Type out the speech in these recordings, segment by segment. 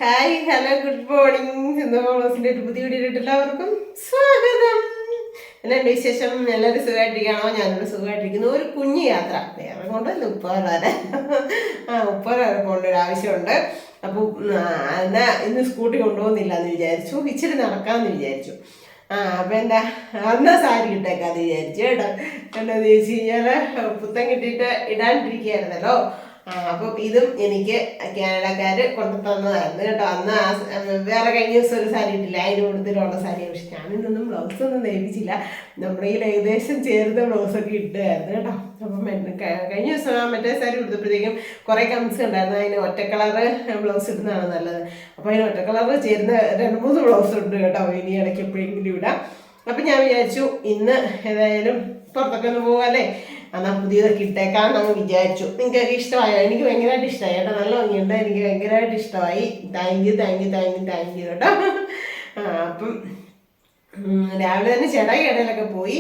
Hi hello good morning സിന്ധുസിന്റെ ഒരു പുതിയ വീഡിയോയിലിട്ട് എല്ലാവർക്കും സ്വാഗതം. എന്നാണ്ട് വിശേഷം? എല്ലാവരും സുഖമായിട്ടിരിക്കണോ? ഞാനിവിടെ സുഖമായിട്ടിരിക്കുന്നു. ഒരു കുഞ്ഞു യാത്ര വേറെ കൊണ്ടല്ല, ഉപ്പാറ വരെ പോകേണ്ട ഒരു ആവശ്യമുണ്ട്. അപ്പോൾ എന്നാ ഇന്ന് സ്കൂട്ടി കൊണ്ടുപോകുന്നില്ല എന്ന് വിചാരിച്ചു, ഇച്ചിരി നടക്കാമെന്ന് വിചാരിച്ചു. അപ്പം എന്താ എന്നാ സാരി ഇട്ടേക്കാന്ന് വിചാരിച്ചു കേട്ടോ. എന്താന്ന് ചോദിച്ചു കഴിഞ്ഞാൽ പുത്തൻ കിട്ടിയിട്ട് ഇടാണ്ടിരിക്കുകയായിരുന്നല്ലോ. അപ്പം ഇതും എനിക്ക് കാനഡക്കാർ കൊണ്ടു തന്നതായിരുന്നു കേട്ടോ. അന്ന് വേറെ കഴിഞ്ഞ ദിവസം ഒരു സാരി ഇട്ടില്ല, അതിന് കൊടുത്തിട്ടുള്ള സാരി. പക്ഷെ ഞാനിന്നൊന്നും ബ്ലൗസൊന്നും തയ്പ്പിച്ചില്ല, നമ്മുടെ ഈ ഏകദേശം ചേർന്ന ബ്ലൗസൊക്കെ ഇട്ടായിരുന്നു കേട്ടോ. അപ്പം കഴിഞ്ഞ ദിവസം മറ്റേ സാരി കൊടുത്തപ്പോഴത്തേക്കും കുറേ കമൻസ് ഉണ്ടായിരുന്നു, അതിന് ഒറ്റ കളറ് ബ്ലൗസ് ഇടുന്നതാണ് നല്ലത്. അപ്പോൾ അതിന് ഒറ്റ കളറ് ചേരുന്ന 2-3 ബ്ലൗസ് ഉണ്ട് കേട്ടോ. ഇനി ഇടയ്ക്ക് എപ്പോഴെങ്കിലും ഇടാം. അപ്പം ഞാൻ വിചാരിച്ചു ഇന്ന് ഏതായാലും പുറത്തൊക്കെ ഒന്ന് പോകാമല്ലേ, എന്നാൽ പുതിയതൊക്കെ ഇട്ടേക്കാമെന്നങ്ങ് വിചാരിച്ചു. നിങ്ങൾക്കൊക്കെ ഇഷ്ടമായോ? എനിക്ക് ഭയങ്കരമായിട്ട് ഇഷ്ടമായി കേട്ടോ. നല്ല ഭംഗിയുണ്ട്, എനിക്ക് ഭയങ്കരമായിട്ട് ഇഷ്ടമായി. താങ്ക് യു കേട്ടോ. അപ്പം രാവിലെ തന്നെ ചേട്ടായി കടയിലൊക്കെ പോയി.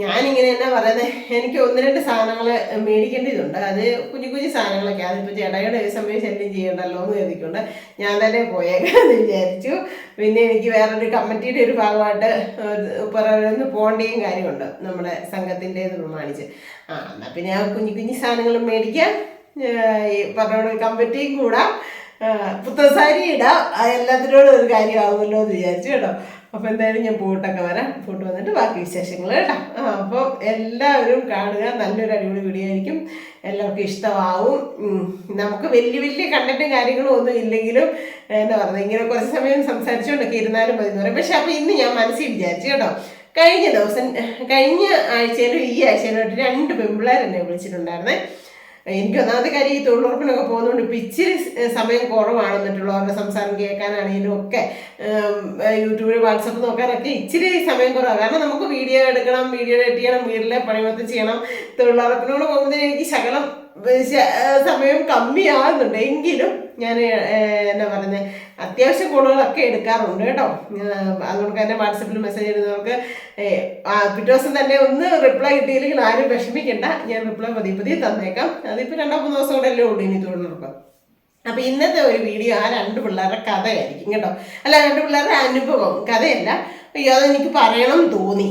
ഞാനിങ്ങനെ എന്നാ പറയുന്നത്, എനിക്ക് 1-2 സാധനങ്ങൾ മേടിക്കേണ്ടതുണ്ട്. അത് കുഞ്ഞു കുഞ്ഞു സാധനങ്ങളൊക്കെ. അതിപ്പോൾ ചേട്ടായിയുടെ സമയം ശല്യം ചെയ്യണ്ടല്ലോ എന്ന് കരുതിക്കൊണ്ട് ഞാൻ തന്നെ പോയേക്കാന്ന് വിചാരിച്ചു. പിന്നെ എനിക്ക് വേറൊരു കമ്മിറ്റിയുടെ ഒരു ഭാഗമായിട്ട് പുറമെ പോകേണ്ടയും കാര്യമുണ്ട്, നമ്മുടെ സംഘത്തിൻ്റേത് പ്രമാണിച്ച്. എന്നാൽ പിന്നെ ആ കുഞ്ഞു കുഞ്ഞു സാധനങ്ങളും മേടിക്കാം, ഈ പറഞ്ഞ കമ്മിറ്റിയും കൂടാം, പുത്തസാരി ഇടാം, എല്ലാത്തിനോടും ഒരു കാര്യമാകുമല്ലോ എന്ന് വിചാരിച്ചു കേട്ടോ. അപ്പോൾ എന്തായാലും ഞാൻ പോയിട്ടൊക്കെ വരാം. പോയിട്ട് വന്നിട്ട് ബാക്കി വിശേഷങ്ങൾ കേട്ടോ. അപ്പോൾ എല്ലാവരും കാണുക, നല്ലൊരു അടിപൊളി വീഡിയോ ആയിരിക്കും, എല്ലാവർക്കും ഇഷ്ടമാവും. നമുക്ക് വലിയ കണ്ടന്റും കാര്യങ്ങളും ഒന്നും ഇല്ലെങ്കിലും എന്താ പറയുന്നത്, ഇങ്ങനെ കുറച്ച് സമയം സംസാരിച്ചുകൊണ്ടൊക്കെ ഇരുന്നാലും മതി എന്ന് പറയും. പക്ഷെ അപ്പോൾ ഇന്ന് ഞാൻ മനസ്സിൽ വിചാരിച്ചു കേട്ടോ, കഴിഞ്ഞ ആഴ്ചയിലും ഈ ആഴ്ചയിലും 2 പെൺപിള്ളേർ എന്നെ വിളിച്ചിട്ടുണ്ടായിരുന്നേ. എനിക്ക് ഒന്നാമത്തെ കാര്യം ഈ തൊഴിലുറപ്പിനൊക്കെ പോകുന്നതുകൊണ്ട് ഇപ്പം ഇച്ചിരി സമയം കുറവാണ്, മറ്റുള്ളവരുടെ സംസാരം കേൾക്കാനാണെങ്കിലും ഒക്കെ യൂട്യൂബിൽ വാട്സപ്പ് നോക്കാനൊക്കെ ഇച്ചിരി സമയം കുറവാണ്. കാരണം നമുക്ക് വീഡിയോ എടുക്കണം, വീഡിയോ എഡിറ്റ് ചെയ്യണം, വീട്ടിലെ പണി മൊത്തം ചെയ്യണം. തൊഴിലുറപ്പിനോട് പോകുന്നതിന് എനിക്ക് ശകലം സമയം കമ്മിയാകുന്നുണ്ട്. എങ്കിലും ഞാൻ എന്നാ പറയുന്നത്, അത്യാവശ്യം കോളുകളൊക്കെ എടുക്കാറുണ്ട് കേട്ടോ. അതുകൊണ്ട് തന്നെ വാട്സപ്പിൽ മെസ്സേജ് ഇടുന്നവർക്ക് പിറ്റേ ദിവസം തന്നെ ഒന്ന് റിപ്ലൈ കിട്ടിയില്ലെങ്കിൽ ആരും വിഷമിക്കണ്ട, ഞാൻ റിപ്ലൈ പതിയെ തന്നേക്കാം. അതിപ്പോൾ 2-3 ദിവസം കൂടെ അല്ലേ ഉള്ളൂ ഇനി തൊഴിലുറപ്പ്. അപ്പം ഇന്നത്തെ ഒരു വീഡിയോ ആ 2 പിള്ളേരുടെ കഥയായിരിക്കും കേട്ടോ. അല്ല, 2 പിള്ളേരുടെ അനുഭവം, കഥയല്ല. അയ്യോ, അതെനിക്ക് പറയണം തോന്നി,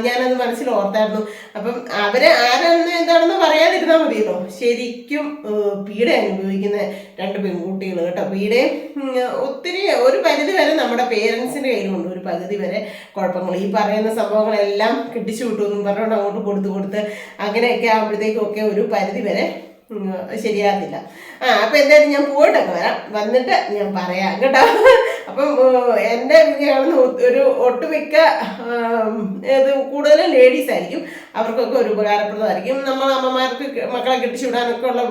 ഞാനത് മനസ്സിൽ ഓർത്തായിരുന്നു. അപ്പം അവരെ ആരാണെന്ന് എന്താണെന്ന് പറയാതിരുന്നാൽ മതിയല്ലോ. ശരിക്കും പീഡ അനുഭവിക്കുന്ന 2 പെൺകുട്ടികൾ കേട്ടോ. പീഡയും ഒത്തിരി ഒരു പരിധി വരെ നമ്മുടെ പേരൻസിൻ്റെ കയ്യിലുണ്ട്, ഒരു പകുതി വരെ കുഴപ്പങ്ങൾ. ഈ പറയുന്ന സംഭവങ്ങളെല്ലാം കെട്ടിച്ചു വിട്ടുമെന്നും പറഞ്ഞുകൊണ്ട് അങ്ങോട്ട് കൊടുത്ത് അങ്ങനെയൊക്കെ ആകുമ്പോഴത്തേക്കും ഒക്കെ ഒരു പരിധി വരെ ശരിയാകത്തില്ല. അപ്പം എന്തായാലും ഞാൻ പോയിട്ടൊക്കെ വരാം, വന്നിട്ട് ഞാൻ പറയാം കേട്ടോ. അപ്പം എൻ്റെ കാണുന്ന ഒരു ഒട്ടുമിക്ക ഇത് കൂടുതലും ലേഡീസ് ആയിരിക്കും, അവർക്കൊക്കെ ഒരു ഉപകാരപ്രദമായിരിക്കും. നമ്മൾ അമ്മമാർക്ക് മക്കളെ കെട്ടിച്ചു വിടാനൊക്കെ ഉള്ള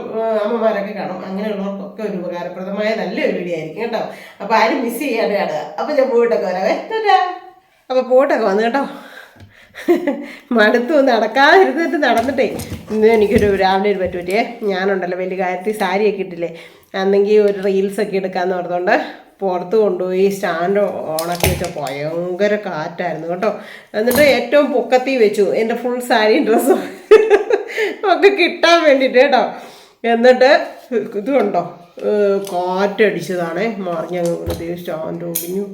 അമ്മമാരൊക്കെ കാണും, അങ്ങനെയുള്ളവർക്കൊക്കെ ഒരു ഉപകാരപ്രദമായ നല്ലൊരു വീഡിയോ ആയിരിക്കും കേട്ടോ. അപ്പോൾ ആരും മിസ് ചെയ്യാതെ കാണുക. അപ്പം ഞാൻ പോയിട്ടൊക്കെ വരാവേ. അപ്പോൾ പോയിട്ടൊക്കെ വന്നു കേട്ടോ. മടുത്തു, നടക്കാതിരുന്നിട്ട് നടന്നിട്ടേ ഇന്ന് എനിക്കൊരു രാവിലെ ഒരു പറ്റുപറ്റിയേ. ഞാനുണ്ടല്ലോ വലിയ കാര്യത്തിൽ സാരിയൊക്കെ ഇട്ടില്ലേ, അന്നെങ്കിൽ ഒരു റീൽസൊക്കെ എടുക്കാമെന്ന് പറഞ്ഞുകൊണ്ട് പുറത്ത് കൊണ്ടുപോയി സ്റ്റാൻഡ് ഓണാക്കി വെച്ച ഭയങ്കര കാറ്റായിരുന്നു കേട്ടോ. എന്നിട്ട് ഏറ്റവും പൊക്കത്തി വെച്ചു എൻ്റെ ഫുൾ സാരി ഡ്രസ്സും ഒക്കെ കിട്ടാൻ വേണ്ടിയിട്ട് കേട്ടോ. എന്നിട്ട് ഇത് കണ്ടോ, കാറ്റടിച്ചതാണേ, മറിഞ്ഞങ്ങ് സ്റ്റാൻഡ് ഒടിഞ്ഞു,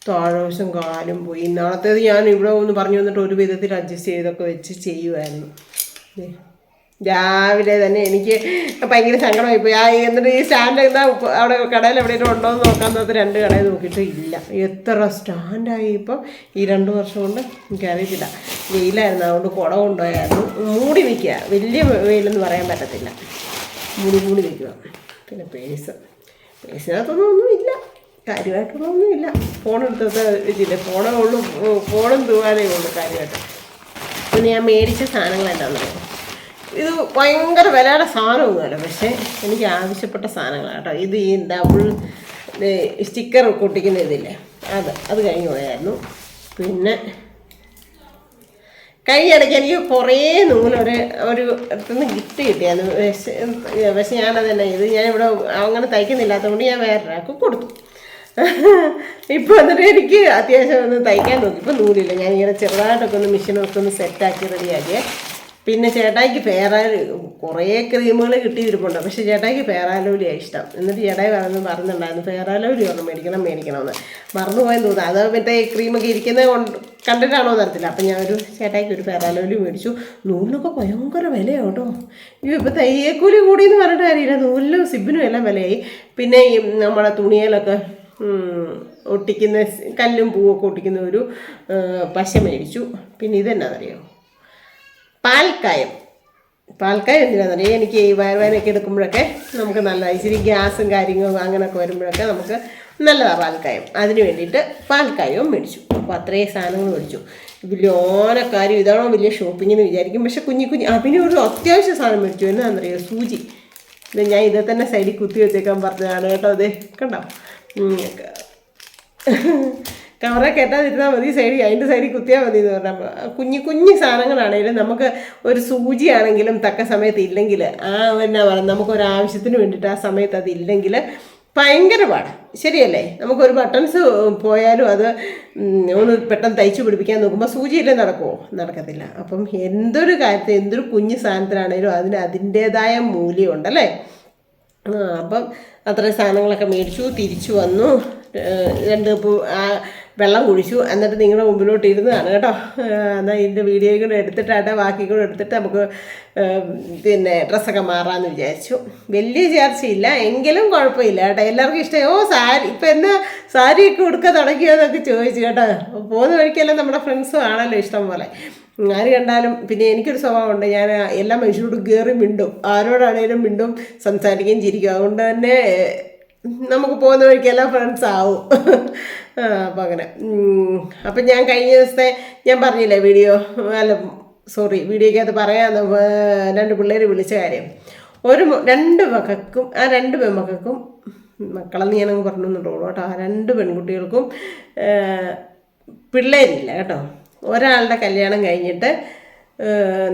താഴ്വശം കാലും പോയി. ഇന്നാളത്തേത് ഞാൻ ഇവിടെ ഒന്ന് പറഞ്ഞു വന്നിട്ട് ഒരു വിധത്തിൽ അഡ്ജസ്റ്റ് ചെയ്തൊക്കെ വെച്ച് ചെയ്യുമായിരുന്നു. രാവിലെ തന്നെ എനിക്ക് ഭയങ്കര സങ്കടമായിപ്പോയി. എന്നിട്ട് ഈ സ്റ്റാൻഡ് എന്താ അവിടെ കടയിൽ എവിടെയെങ്കിലും ഉണ്ടോ എന്ന് നോക്കാൻ നോക്കി 2 കടയിൽ നോക്കിയിട്ട് ഇല്ല. എത്ര സ്റ്റാൻഡായി ഇപ്പം ഈ 2 വർഷം കൊണ്ട് എനിക്കറിയത്തില്ല. വെയിലായിരുന്നു, അതുകൊണ്ട് കുട കൊണ്ടുപോയായിരുന്നു. മൂടി വയ്ക്കുക, വലിയ വെയിലെന്ന് പറയാൻ പറ്റത്തില്ല, മൂടി വയ്ക്കുക. പിന്നെ പേഴ്സിനകത്തൊന്നും ഇല്ല, കാര്യമായിട്ടുള്ളതൊന്നുമില്ല. ഫോണെടുത്തത് വെച്ചില്ല, ഫോണും തൂവാനേ ഉള്ളൂ കാര്യമായിട്ട്. പിന്നെ ഞാൻ മേടിച്ച സാധനങ്ങൾ എന്താണെന്ന് പറയാം. ഇത് ഭയങ്കര വിലയുടെ സാധനമൊന്നുമല്ല, പക്ഷേ എനിക്ക് ആവശ്യപ്പെട്ട സാധനങ്ങളാണ് കേട്ടോ. ഇത് ഈ ഡബിൾ സ്റ്റിക്കർ പൊട്ടിക്കുന്ന ഇതില്ലേ, അത് കഴിഞ്ഞ് പോയായിരുന്നു. പിന്നെ കഴിഞ്ഞിടയ്ക്ക് എനിക്ക് കുറേ നൂലൊരു അടുത്തുനിന്ന് ഗിഫ്റ്റ് കിട്ടിയായിരുന്നു. പക്ഷെ ഞാനത് തന്നെ ഞാനിവിടെ അങ്ങനെ തയ്ക്കുന്നില്ലാത്തതുകൊണ്ട് ഞാൻ വേറൊരാൾക്ക് കൊടുത്തു. ഇപ്പോൾ എന്നിട്ട് എനിക്ക് അത്യാവശ്യം ഒന്ന് തയ്ക്കാൻ നോക്കി. ഇപ്പോൾ നൂലില്ല, ഞാനിങ്ങനെ ചെറുതായിട്ടൊക്കെ ഒന്ന് മെഷീനൊക്കെ ഒന്ന് സെറ്റാക്കി റെഡിയാക്കിയേ. പിന്നെ ചേട്ടായിക്ക് കുറേ ക്രീമുകൾ കിട്ടിയിരിപ്പുണ്ട്. പക്ഷേ ചേട്ടായിക്ക് ഫെയറാലോലിയാണ് ഇഷ്ടം. എന്നിട്ട് ചേട്ടായി പറഞ്ഞിട്ടുണ്ടായിരുന്നു ഫെയറാലോലി ഒരെണ്ണം മേടിക്കണമെന്ന്. മറന്നുപോയെന്ന് തോന്നുന്നു. അത് മറ്റേ ക്രീമൊക്കെ ഇരിക്കുന്നത് കണ്ടിട്ടാണോ എന്നറിയത്തില്ല. അപ്പം ഞാനൊരു ചേട്ടായിക്ക് ഒരു ഫെയറാലോലി മേടിച്ചു. നൂലിനൊക്കെ ഭയങ്കര വിലയാണ് കേട്ടോ. ഇപ്പോൾ തയ്യക്കൂലി കൂടിയെന്ന് പറഞ്ഞിട്ട് കാര്യമില്ല, നൂലിനും സിബിനും എല്ലാം വിലയായി. പിന്നെ ഈ നമ്മുടെ തുണിയിലൊക്കെ ഒട്ടിക്കുന്ന കല്ലും പൂവൊക്കെ ഒട്ടിക്കുന്ന ഒരു പശ മേടിച്ചു. പിന്നെ ഇതെന്നാണെന്നറിയോ, പാൽക്കായം എന്തിനാണെന്നറിയാം, എനിക്ക് ഈ വയറുവേദനയൊക്കെ എടുക്കുമ്പോഴൊക്കെ നമുക്ക് നല്ലതാണ്. ഇച്ചിരി ഗ്യാസും കാര്യങ്ങളും അങ്ങനെയൊക്കെ വരുമ്പോഴൊക്കെ നമുക്ക് നല്ലതാണ് പാൽക്കായം. അതിന് വേണ്ടിയിട്ട് പാൽക്കായവും മേടിച്ചു. അപ്പോൾ അത്രയും സാധനങ്ങൾ മേടിച്ചു. വലിയ ഓനക്കാര്യം ഇതാണോ വലിയ ഷോപ്പിംഗ് എന്ന് വിചാരിക്കും. പക്ഷെ കുഞ്ഞി പിന്നെ ഒരു അത്യാവശ്യ സാധനം മേടിച്ചു. എന്നാണെന്നറിയോ, സൂചി. ഇത് ഞാൻ ഇതേ തന്നെ സൈഡിൽ കുത്തി വെച്ചേക്കാൻ പറഞ്ഞതാണ് കേട്ടോ. അതെ കണ്ടോ, കവറെ കെട്ടാതിരുന്നാൽ മതി, അതിൻ്റെ സൈഡിൽ കുത്തിയാൽ മതി എന്ന് പറഞ്ഞപ്പോൾ കുഞ്ഞു സാധനങ്ങളാണെങ്കിലും നമുക്ക് ഒരു സൂചിയാണെങ്കിലും തക്ക സമയത്ത് ഇല്ലെങ്കിൽ എന്നാ പറയുക, നമുക്കൊരാവശ്യത്തിന് വേണ്ടിയിട്ട് ആ സമയത്ത് അതില്ലെങ്കിൽ ഭയങ്കര പാടാണ്. ശരിയല്ലേ? നമുക്കൊരു ബട്ടൺസ് പോയാലും അത് ഒന്ന് പെട്ടെന്ന് തയ്ച്ചു പിടിപ്പിക്കാൻ നോക്കുമ്പോൾ സൂചിയില്ലേ നടക്കുമോ? നടക്കത്തില്ല. അപ്പം എന്തൊരു കാര്യത്തിൽ എന്തൊരു കുഞ്ഞു സാധനത്തിനാണേലും അതിന് അതിൻ്റേതായ മൂല്യമുണ്ടല്ലേ. അപ്പം അത്രയും സാധനങ്ങളൊക്കെ മേടിച്ചു, തിരിച്ചു വന്നു, 2 കപ്പ് വെള്ളം കുടിച്ചു. എന്നിട്ട് നിങ്ങളുടെ മുമ്പിലോട്ട് ഇരുന്നതാണ് കേട്ടോ. എന്നാൽ ഇതിൻ്റെ വീഡിയോയും കൂടെ എടുത്തിട്ടാട്ടെ ബാക്കി കൂടെ എടുത്തിട്ട് നമുക്ക് പിന്നെ ഡ്രസ്സൊക്കെ മാറാമെന്ന് വിചാരിച്ചു. വലിയ ചേർച്ചയില്ല, എങ്കിലും കുഴപ്പമില്ല കേട്ടോ. എല്ലാവർക്കും ഇഷ്ടമായി. സാരി ഇപ്പം എന്നാ സാരിയൊക്കെ ഉടുക്കാൻ തുടങ്ങിയോന്നൊക്കെ ചോദിച്ചു കേട്ടോ. പോകുന്ന വഴിക്കെല്ലാം നമ്മുടെ ഫ്രണ്ട്സും ആണല്ലോ ഇഷ്ടം പോലെ. ആര് കണ്ടാലും പിന്നെ എനിക്കൊരു സ്വഭാവമുണ്ട്, ഞാൻ എല്ലാ മനുഷ്യരോടും കയറി മിണ്ടും, ആരോടാണേലും മിണ്ടും, സംസാരിക്കുകയും ചിരിക്കും. അതുകൊണ്ട് തന്നെ നമുക്ക് പോകുന്ന വഴിക്ക് എല്ലാ ഫ്രണ്ട്സ് ആവും. അപ്പം അങ്ങനെ. അപ്പം ഞാൻ കഴിഞ്ഞ ദിവസത്തെ ഞാൻ പറഞ്ഞില്ലേ വീഡിയോയ്ക്കകത്ത് പറയാമെന്ന് 2 പിള്ളേർ വിളിച്ച കാര്യം. 2 മക്കൾക്കും 2 പെൺമക്കൾക്കും, മക്കളെന്ന് ഞാനങ്ങ് പറഞ്ഞെന്നുള്ളൂ കേട്ടോ, ആ 2 പെൺകുട്ടികൾക്കും പിള്ളേരില്ല കേട്ടോ. ഒരാളുടെ കല്യാണം കഴിഞ്ഞിട്ട്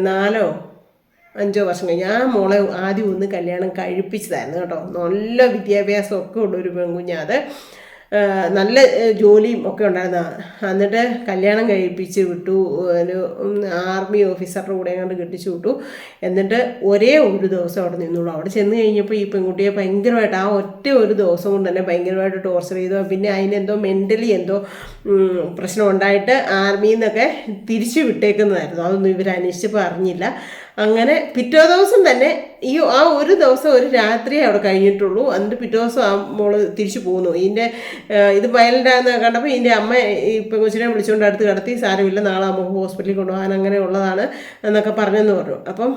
4-5 വർഷം കഴിഞ്ഞ് ആ മോളെ ആദ്യം ഒന്ന് കല്യാണം കഴിപ്പിച്ചതായിരുന്നു കേട്ടോ. നല്ല വിദ്യാഭ്യാസമൊക്കെ ഉള്ളൊരു പെൺകുഞ്ഞാത്, നല്ല ജോലിയും ഒക്കെ ഉണ്ടായിരുന്ന. എന്നിട്ട് കല്യാണം കഴിപ്പിച്ച് വിട്ടു, ഒരു ആർമി ഓഫീസറുടെ കൂടെ അങ്ങോട്ട് കെട്ടിച്ചു വിട്ടു. എന്നിട്ട് ഒരേ ഒരു ദിവസം അവിടെ നിന്നുള്ളൂ. അവിടെ ചെന്ന് കഴിഞ്ഞപ്പോൾ ഈ പെൺകുട്ടിയെ ഭയങ്കരമായിട്ട് ആ ഒറ്റ ഒരു ദിവസം കൊണ്ട് തന്നെ ഭയങ്കരമായിട്ട് ടോർച്ചർ ചെയ്തു. പിന്നെ അതിനെന്തോ മെൻ്റലി എന്തോ പ്രശ്നം ഉണ്ടായിട്ട് ആർമിയിൽ നിന്നൊക്കെ തിരിച്ചു വിട്ടേക്കുന്നതായിരുന്നു. അതൊന്നും ഇവർ അന്വേഷിച്ചപ്പോൾ അറിഞ്ഞില്ല. അങ്ങനെ പിറ്റേ ദിവസം തന്നെ ആ ഒരു ദിവസം ഒരു രാത്രി അവിടെ കഴിഞ്ഞിട്ടുള്ളൂ. എന്നിട്ട് പിറ്റേ ദിവസം ആ മോള് തിരിച്ചു പോകുന്നു. ഇത് വയലൻ്റാന്ന് കണ്ടപ്പോൾ ഇതിൻ്റെ അമ്മ ഈ പെങ്കൊച്ചിനെ വിളിച്ചുകൊണ്ട് അടുത്ത് കിടത്തി, സാരമില്ല നാളെ നമുക്ക് ഹോസ്പിറ്റലിൽ കൊണ്ടുപോകാൻ അങ്ങനെ ഉള്ളതാണ് എന്നൊക്കെ പറഞ്ഞെന്ന് പറഞ്ഞു. അപ്പം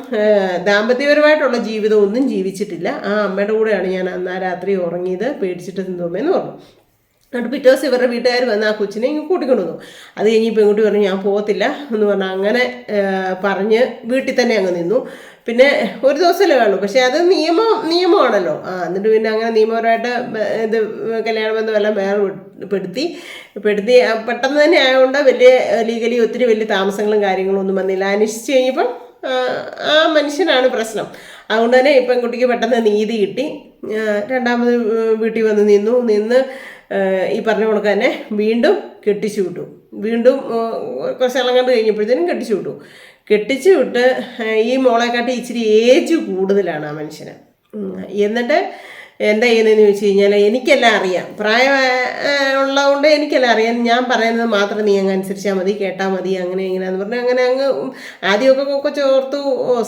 ദാമ്പത്യപരമായിട്ടുള്ള ജീവിതം ഒന്നും ജീവിച്ചിട്ടില്ല. ആ അമ്മയുടെ കൂടെയാണ് ഞാൻ അന്ന് ആ രാത്രി ഉറങ്ങിയത്, പേടിച്ചിട്ട് തിന്നോമേന്ന് പറഞ്ഞു. എന്നിട്ട് പിറ്റേ ദിവസം ഇവരുടെ വീട്ടുകാർ വന്ന് ആ കൊച്ചിനെ ഇങ്ങ് കൂട്ടിക്കൊണ്ടു വന്നു. അത് കഴിഞ്ഞ് പെൺകുട്ടി പറഞ്ഞു ഞാൻ പോകത്തില്ല എന്ന് പറഞ്ഞാൽ അങ്ങനെ പറഞ്ഞ് വീട്ടിൽ തന്നെ അങ്ങ് നിന്നു. പിന്നെ ഒരു ദിവസമല്ലേ കാണുള്ളൂ, പക്ഷേ അത് നിയമമാണല്ലോ. എന്നിട്ട് പിന്നെ അങ്ങനെ നിയമപരമായിട്ട് ഇത് കല്യാണ ബന്ധമെല്ലാം പെടുത്തി പെട്ടെന്ന് തന്നെ ആയതുകൊണ്ട് ലീഗലി ഒത്തിരി വലിയ താമസങ്ങളും കാര്യങ്ങളും ഒന്നും വന്നില്ല. അന്വേഷിച്ച് കഴിഞ്ഞപ്പം ആ മനുഷ്യനാണ് പ്രശ്നം. അതുകൊണ്ട് തന്നെ ഈ പെൺകുട്ടിക്ക് പെട്ടെന്ന് നീതി കിട്ടി. രണ്ടാമത് വീട്ടിൽ വന്ന് നിന്ന് ഈ പറഞ്ഞ കണക്ക് തന്നെ വീണ്ടും കെട്ടിച്ചു വിട്ടു. വീണ്ടും കുറച്ചാളം കണ്ട് കഴിഞ്ഞപ്പോഴത്തേനും കെട്ടിച്ചു വിട്ട് ഈ മോളെക്കാട്ടി ഇച്ചിരി ഏജ് കൂടുതലാണ് ആ മനുഷ്യന്. എന്നിട്ട് എന്താ ചെയ്യുന്നതെന്ന് ചോദിച്ചു കഴിഞ്ഞാൽ എനിക്കെല്ലാം അറിയാം, പ്രായം ഉള്ളതുകൊണ്ട് എനിക്കെല്ലാം അറിയാം. ഞാൻ പറയുന്നത് മാത്രം നീ അങ്ങ് അനുസരിച്ചാൽ മതി, കേട്ടാൽ മതി, അങ്ങനെ ഇങ്ങനെയാന്ന് പറഞ്ഞാൽ അങ്ങനെ അങ്ങ് ആദ്യമൊക്കെ ചോർത്തു.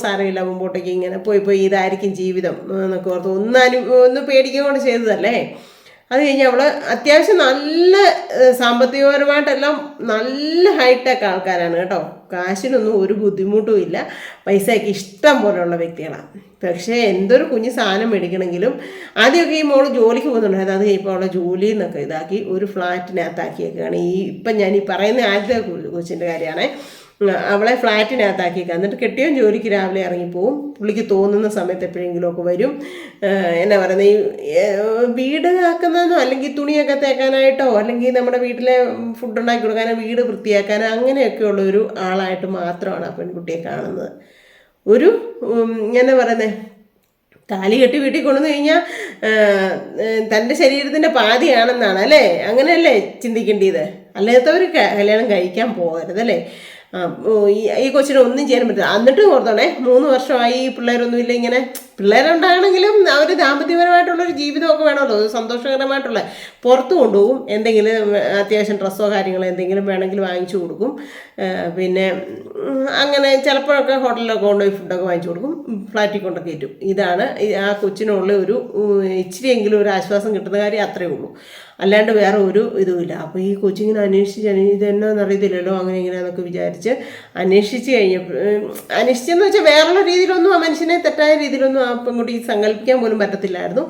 സാരമില്ല, മുമ്പോട്ടേക്ക് ഇങ്ങനെ പോയി ഇതായിരിക്കും ജീവിതം എന്നൊക്കെ ഓർത്തു. ഒന്ന് പേടിക്കൊണ്ട് ചെയ്തതല്ലേ. അത് കഴിഞ്ഞ് അവൾ അത്യാവശ്യം നല്ല സാമ്പത്തികപരമായിട്ടെല്ലാം നല്ല ഹൈടെക് ആൾക്കാരാണ് കേട്ടോ. കാശിനൊന്നും ഒരു ബുദ്ധിമുട്ടും ഇല്ല, പൈസയൊക്കെ ഇഷ്ടം പോലെയുള്ള വ്യക്തികളാണ്. പക്ഷേ എന്തൊരു കുഞ്ഞു സാധനം മേടിക്കണമെങ്കിലും ആദ്യമൊക്കെ ഈ മോള് ജോലിക്ക് പോകുന്നുണ്ടായിരുന്നു. അത് കഴിഞ്ഞപ്പോൾ അവളെ ജോലിയിൽ നിന്നൊക്കെ ഇതാക്കി ഒരു ഫ്ലാറ്റിനകത്താക്കിയൊക്കെയാണ് ഇപ്പം ഞാൻ ഈ പറയുന്ന ആദ്യത്തെ കൊച്ചിൻ്റെ കാര്യമാണ്. അവളെ ഫ്ലാറ്റിനകത്താക്കിയേക്കുക. എന്നിട്ട് കെട്ടിയവൻ ജോലിക്ക് രാവിലെ ഇറങ്ങിപ്പോവും, പുള്ളിക്ക് തോന്നുന്ന സമയത്ത് എപ്പോഴെങ്കിലുമൊക്കെ വരും. എന്നാ പറയുന്നത്, ഈ വീട് ആക്കുന്നതെന്നോ അല്ലെങ്കിൽ തുണിയൊക്കെ തേക്കാനായിട്ടോ അല്ലെങ്കിൽ നമ്മുടെ വീട്ടിലെ ഫുഡ് ഉണ്ടാക്കി കൊടുക്കാനോ വീട് വൃത്തിയാക്കാനോ അങ്ങനെയൊക്കെയുള്ള ഒരു ആളായിട്ട് മാത്രമാണ് ആ പെൺകുട്ടിയെ കാണുന്നത്. ഒരു എന്നാ പറയുന്നത്, താലി കെട്ടി വീട്ടിൽ കൊണ്ടുവന്ന് കഴിഞ്ഞാൽ തൻ്റെ ശരീരത്തിൻ്റെ പാതിയാണെന്നാണ് അല്ലേ, അങ്ങനെയല്ലേ ചിന്തിക്കേണ്ടത്. അല്ലാത്തവർ കല്യാണം കഴിക്കാൻ പോകരുതല്ലേ. ഈ കൊച്ചിനെ ഒന്നും ചെയ്യാൻ പറ്റില്ല. എന്നിട്ടും ഓർത്തോണേ 3 വർഷമായി പിള്ളേരൊന്നുമില്ല. ഇങ്ങനെ പിള്ളേരുണ്ടാകണമെങ്കിലും അവർ ദാമ്പത്യപരമായിട്ടുള്ളൊരു ജീവിതമൊക്കെ വേണമല്ലോ, സന്തോഷകരമായിട്ടുള്ള. പുറത്ത് കൊണ്ടുപോകും, എന്തെങ്കിലും അത്യാവശ്യം ഡ്രസ്സോ കാര്യങ്ങളോ എന്തെങ്കിലും വേണമെങ്കിൽ വാങ്ങിച്ചു കൊടുക്കും. പിന്നെ അങ്ങനെ ചിലപ്പോഴൊക്കെ ഹോട്ടലിലൊക്കെ കൊണ്ടുപോയി ഫുഡൊക്കെ വാങ്ങിച്ചു കൊടുക്കും, ഫ്ലാറ്റിൽ കൊണ്ടൊക്കെ കയറ്റും. ഇതാണ് ആ കൊച്ചിനുള്ള ഒരു ഇച്ചിരിയെങ്കിലും ഒരു ആശ്വാസം കിട്ടുന്ന കാര്യം, അത്രയേ ഉള്ളൂ. അല്ലാണ്ട് വേറെ ഒരു ഇതുമില്ല. അപ്പോൾ ഈ കൊച്ചിങ്ങനെ അന്വേഷിച്ച് ഇതെന്നാന്ന് അറിയത്തില്ലല്ലോ അങ്ങനെ ഇങ്ങനെയാന്നൊക്കെ വിചാരിച്ച് അന്വേഷിച്ചെന്ന് വെച്ചാൽ വേറെയുള്ള രീതിയിലൊന്നും ആ മനുഷ്യനെ തെറ്റായ രീതിയിലൊന്നും ആ പെൺകുട്ടി സങ്കല്പിക്കാൻ പോലും പറ്റത്തില്ലായിരുന്നു.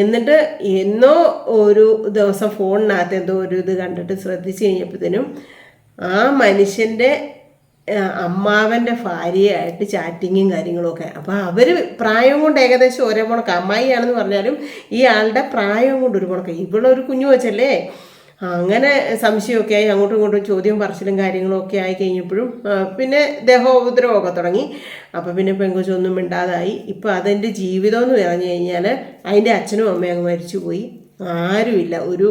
എന്നിട്ട് എന്നോ ഒരു ദിവസം ഫോണിനകത്ത് എന്തോ ഒരു ഇത് കണ്ടിട്ട് ശ്രദ്ധിച്ച് കഴിഞ്ഞപ്പോഴത്തേനും ആ മനുഷ്യൻ്റെ അമ്മാവൻ്റെ ഭാര്യയായിട്ട് ചാറ്റിങ്ങും കാര്യങ്ങളൊക്കെ. അപ്പോൾ അവർ പ്രായം കൊണ്ട് ഏകദേശം ഒരേ മുണക്ക, അമ്മായിയാണെന്ന് പറഞ്ഞാലും ഈ ആളുടെ പ്രായം കൊണ്ട് ഒരു മുണക്ക. ഇവിടെ ഒരു കുഞ്ഞു വെച്ചല്ലേ, അങ്ങനെ സംശയമൊക്കെ ആയി, അങ്ങോട്ടും ഇങ്ങോട്ടും ചോദ്യവും പറച്ചിലും കാര്യങ്ങളും ഒക്കെ ആയി കഴിഞ്ഞപ്പോഴും പിന്നെ ദേഹോപദ്രവമൊക്കെ തുടങ്ങി. അപ്പോൾ പിന്നെ പെങ്കൊച്ചൊന്നും മിണ്ടാതായി. ഇപ്പോൾ അതിൻ്റെ ജീവിതം എന്ന് പറഞ്ഞു കഴിഞ്ഞാൽ അതിൻ്റെ അച്ഛനും അമ്മയും അങ്ങ് മരിച്ചുപോയി, ആരുമില്ല. ഒരു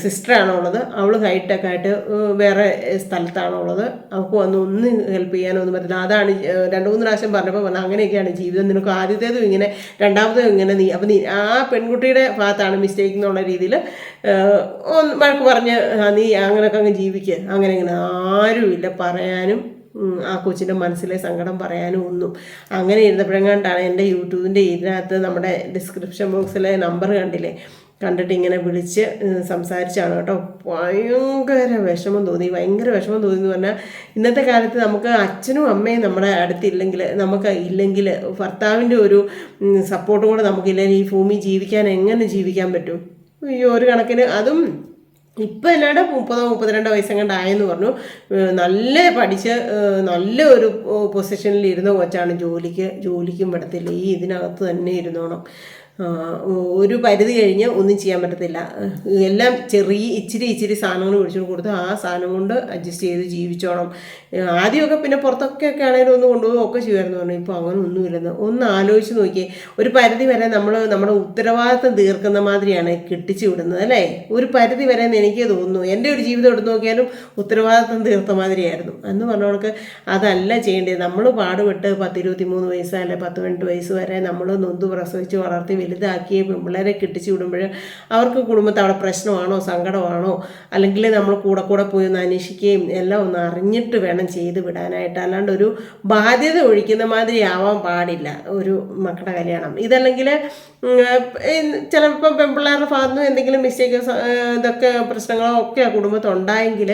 സിസ്റ്ററാണുള്ളത്, അവൾ ഹൈടെക് ആയിട്ട് വേറെ സ്ഥലത്താണുള്ളത്. അവൾക്ക് വന്ന് ഒന്നും ഹെൽപ്പ് ചെയ്യാനൊന്നും പറ്റില്ല. അതാണ് 2-3 പ്രാവശ്യം പറഞ്ഞപ്പോൾ പറഞ്ഞാൽ അങ്ങനെയൊക്കെയാണ് ജീവിതം, നിനക്ക് ആദ്യത്തേതും ഇങ്ങനെ രണ്ടാമത്തേതും ഇങ്ങനെ, അപ്പോൾ ആ പെൺകുട്ടിയുടെ ഭാഗത്താണ് മിസ്റ്റേക്ക് എന്നുള്ള രീതിയിൽ വഴക്ക് പറഞ്ഞ് നീ അങ്ങനെയൊക്കെ അങ്ങ് ജീവിക്കുക, അങ്ങനെ ഇങ്ങനെ ആരുമില്ല പറയാനും ആ കൊച്ചിൻ്റെ മനസ്സിലെ സങ്കടം പറയാനും ഒന്നും. അങ്ങനെ ഇരുന്നപ്പോഴെങ്ങാണ്ടാണ് എൻ്റെ യൂട്യൂബിൻ്റെ ഇതിനകത്ത് നമ്മുടെ ഡിസ്ക്രിപ്ഷൻ ബോക്സിലെ നമ്പർ കണ്ടിട്ട് ഇങ്ങനെ വിളിച്ച് സംസാരിച്ചാണ് കേട്ടോ. ഭയങ്കര വിഷമം തോന്നി എന്ന് പറഞ്ഞാൽ ഇന്നത്തെ കാലത്ത് നമുക്ക് അച്ഛനും അമ്മയും നമ്മുടെ അടുത്തില്ലെങ്കിൽ, നമുക്ക് ഇല്ലെങ്കിൽ, ഭർത്താവിൻ്റെ ഒരു സപ്പോർട്ടും കൂടെ നമുക്കില്ലെങ്കിൽ ഈ ഭൂമി എങ്ങനെ ജീവിക്കാൻ പറ്റും? ഈ ഒരു കണക്കിന് അതും ഇപ്പം എന്നാണ്ട് 30-32 വയസ്സെങ്ങാണ്ടായെന്ന് പറഞ്ഞു. നല്ല പഠിച്ച് നല്ല ഒരു പൊസിഷനിൽ ഇരുന്ന കൊച്ചാണ്. ജോലിക്കും വിടത്തില്ല, ഈ ഇതിനകത്ത് തന്നെ ഇരുന്നോണം. ഒരു പരിധി കഴിഞ്ഞ് ഒന്നും ചെയ്യാൻ പറ്റത്തില്ല. എല്ലാം ഇച്ചിരി സാധനങ്ങൾ മേടിച്ചുകൊണ്ട് കൊടുത്ത് ആ സാധനം കൊണ്ട് അഡ്ജസ്റ്റ് ചെയ്ത് ജീവിച്ചോണം. ആദ്യമൊക്കെ പിന്നെ പുറത്തൊക്കെ ആണെങ്കിലും ഒന്ന് കൊണ്ടുപോകും ഒക്കെ ചെയ്യുമായിരുന്നു പറഞ്ഞു. ഇപ്പോൾ അങ്ങനെ ഒന്നുമില്ലെന്ന് ഒന്ന് ആലോചിച്ച് നോക്കിയേ. ഒരു പരിധി വരെ നമ്മുടെ ഉത്തരവാദിത്തം തീർക്കുന്ന മാതിരിയാണ് കെട്ടിച്ചു വിടുന്നത് അല്ലേ? ഒരു പരിധി വരെ എന്ന് എനിക്ക് തോന്നുന്നു. എൻ്റെ ഒരു ജീവിതം എടുത്ത് നോക്കിയാലും ഉത്തരവാദിത്തം തീർത്ത മാതിരിയായിരുന്നു എന്ന് പറഞ്ഞവർക്ക്. അതല്ല ചെയ്യേണ്ടത്. നമ്മൾ പാടുപെട്ട് 10-23 വയസ്സ് അല്ലെ 10-18 വയസ്സ് വരെ നമ്മൾ നൊന്ത് പ്രസവിച്ച് വളർത്തി വലുതാക്കി പിള്ളേരെ കെട്ടിച്ചു വിടുമ്പോൾ അവർക്ക് കുടുംബത്തിൽ അവിടെ പ്രശ്നമാണോ സങ്കടമാണോ, അല്ലെങ്കിൽ നമ്മൾ കൂടെ പോയി ഒന്ന് അന്വേഷിക്കുകയും എല്ലാം ഒന്ന് അറിഞ്ഞിട്ട് വേണം ചെയ്ത് വിടാനായിട്ട്. അല്ലാണ്ട് ഒരു ബാധ്യത ഒഴിക്കുന്ന മാതിരി ആവാൻ പാടില്ല ഒരു മക്കളുടെ കല്യാണം. ഇതല്ലെങ്കിൽ ചിലപ്പോൾ പെൺപിള്ളേരുടെ ഭാഗത്തുനിന്ന് എന്തെങ്കിലും മിസ്റ്റേക്ക് ഇതൊക്കെ പ്രശ്നങ്ങളോ ഒക്കെ ആ കുടുംബത്തിൽ ഉണ്ടായെങ്കിൽ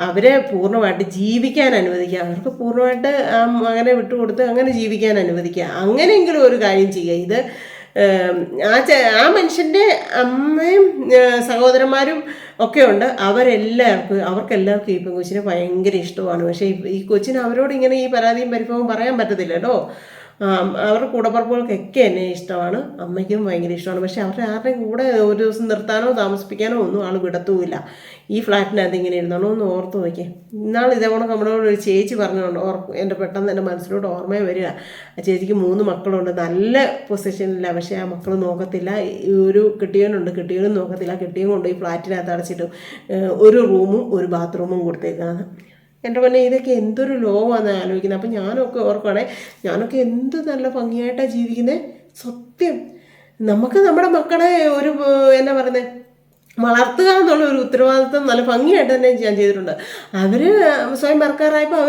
അവരെ പൂർണ്ണമായിട്ട് ജീവിക്കാൻ അനുവദിക്കുക. അവർക്ക് പൂർണ്ണമായിട്ട് ആ മകനെ വിട്ടുകൊടുത്ത് അങ്ങനെ ജീവിക്കാൻ അനുവദിക്കുക. അങ്ങനെയെങ്കിലും ഒരു കാര്യം ചെയ്യുക. ഇത് ആ മനുഷ്യൻ്റെ അമ്മയും സഹോദരന്മാരും ഒക്കെ ഉണ്ട്. അവർക്കെല്ലാവർക്കും ഈ പെൺകൊച്ചിനെ ഭയങ്കര ഇഷ്ടമാണ്. പക്ഷേ ഈ കൊച്ചിന് അവരോട് ഇങ്ങനെ ഈ പരാതിയും പരിഭവവും പറയാൻ പറ്റത്തില്ലല്ലോ. അവരുടെ കൂടപ്പറപ്പുകൾക്കൊക്കെ എന്നെ ഇഷ്ടമാണ്, അമ്മയ്ക്കും ഭയങ്കര ഇഷ്ടമാണ്. പക്ഷേ അവരുടെ ആരുടെയും കൂടെ ഒരു ദിവസം നിർത്താനോ താമസിപ്പിക്കാനോ ഒന്നും ആൾ വിടത്തുമില്ല. ഈ ഫ്ലാറ്റിനകത്ത് ഇങ്ങനെ ഇരുന്നോളൂ ഒന്ന് ഓർത്ത് നോക്കിയേ. ഇന്നാൾ ഇതേപോലെ നമ്മളോട് ഒരു ചേച്ചി പറഞ്ഞുകൊണ്ട് പെട്ടെന്ന് എൻ്റെ മനസ്സിലോട്ട് ഓർമ്മയെ വരിക. ആ ചേച്ചിക്ക് 3 മക്കളുണ്ട്, നല്ല പൊസിഷനില്ല. പക്ഷേ ആ മക്കൾ നോക്കത്തില്ല. ഒരു കെട്ടിയവനും നോക്കത്തില്ല. കെട്ടിയവൻ കൊണ്ട് ഈ ഫ്ലാറ്റിനകത്ത് അടച്ചിട്ട് ഒരു റൂമും ഒരു ബാത്റൂമും കൊടുത്തേക്കാണ്. എൻ്റെ പറഞ്ഞാൽ ഇതൊക്കെ എന്തൊരു ലോകമാണ് ആലോചിക്കുന്നത്. അപ്പം ഞാനൊക്കെ ഓർക്കുകയാണെ, ഞാനൊക്കെ എന്ത് നല്ല ഭംഗിയായിട്ടാണ് ജീവിക്കുന്നത്. സത്യം, നമുക്ക് നമ്മുടെ മക്കളെ ഒരു എന്നാ പറയുന്നത് വളർത്തുക എന്നുള്ള ഒരു ഉത്തരവാദിത്വം നല്ല ഭംഗിയായിട്ട് തന്നെ ഞാൻ ചെയ്തിട്ടുണ്ട്. അവർ സ്വയം വർക്കാറായപ്പോൾ